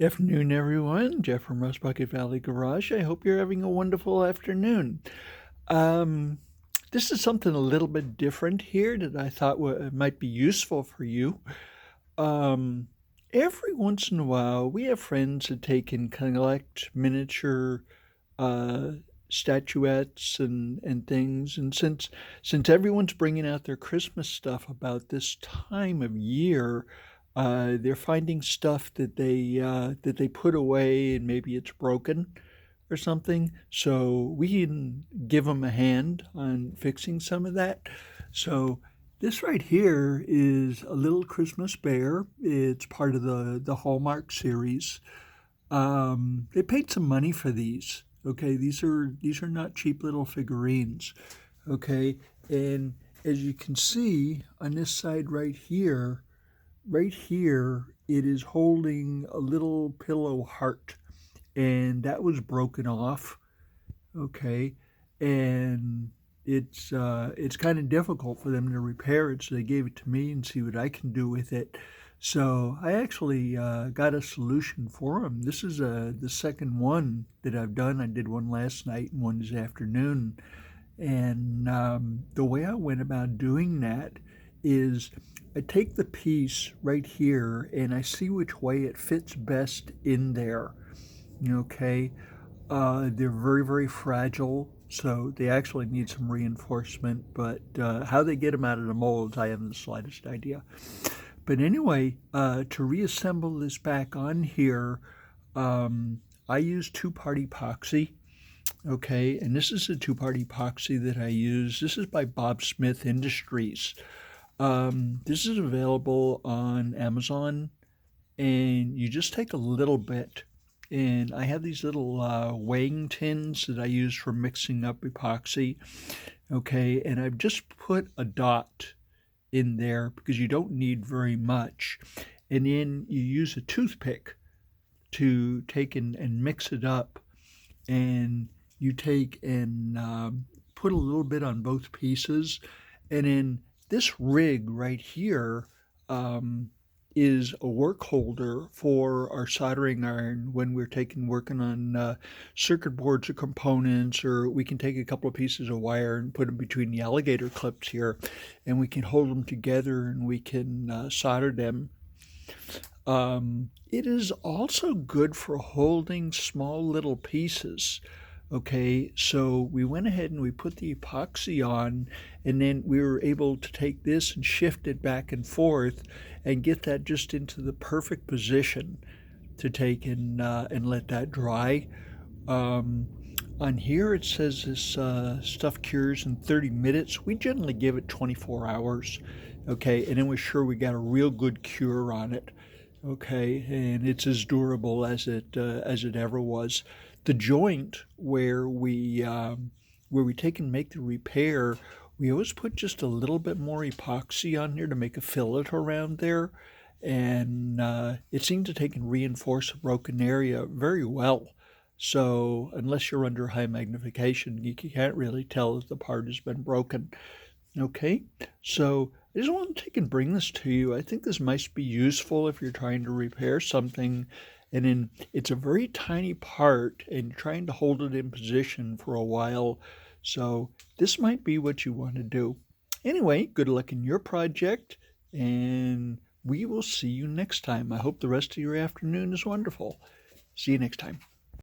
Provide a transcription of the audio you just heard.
Afternoon, everyone. Jeff from Rust Bucket Valley Garage. I hope you're having a wonderful afternoon. Um, this is something a little bit different here that I thought might be useful for you. Um, every once in a while, we have friends that take and collect miniature uh, statuettes and things. And since everyone's bringing out their Christmas stuff about this time of year, they're finding stuff that they put away and maybe it's broken or something. So we can give them a hand on fixing some of that. So this right here is a little Christmas bear. It's part of the Hallmark series. They paid some money for these. Okay, these are not cheap little figurines. Okay, and as you can see on this side right here, it is holding a little pillow heart, and that was broken off. Okay, and it's kind of difficult for them to repair it, so they gave it to me and see what I can do with it. So I actually got a solution for them. This is the second one that I've done. I did one last night and one this afternoon. And the way I went about doing that is I take the piece right here and I see which way it fits best in there. Okay, they're very, very fragile, so they actually need some reinforcement. But how they get them out of the molds, I haven't the slightest idea. But anyway, to reassemble this back on here, I use two-part epoxy. Okay, and this is a two-part epoxy that I use. This is by Bob Smith Industries. This is available on Amazon, and you just take a little bit. And I have these little weighing tins that I use for mixing up epoxy. Okay, and I've just put a dot in there because you don't need very much. And then you use a toothpick to take and mix it up. And you take and put a little bit on both pieces. And then this rig right here is a work holder for our soldering iron when we're working on circuit boards or components, or we can take a couple of pieces of wire and put them between the alligator clips here, and we can hold them together and we can solder them. It is also good for holding small little pieces. Okay, so we went ahead and we put the epoxy on, and then we were able to take this and shift it back and forth and get that just into the perfect position to take and let that dry. Um, on here it says this stuff cures in 30 minutes. We generally give it 24 hours. Okay, and then we're sure we got a real good cure on it. Okay, and it's as durable as it ever was. The joint where we take and make the repair, we always put just a little bit more epoxy on there to make a fillet around there, and it seemed to take and reinforce a broken area very well. So unless you're under high magnification, you can't really tell if the part has been broken. Okay, so I just want to take and bring this to you. I think this might be useful if you're trying to repair something, and then it's a very tiny part, and you're trying to hold it in position for a while. So this might be what you want to do. Anyway, good luck in your project, and we will see you next time. I hope the rest of your afternoon is wonderful. See you next time.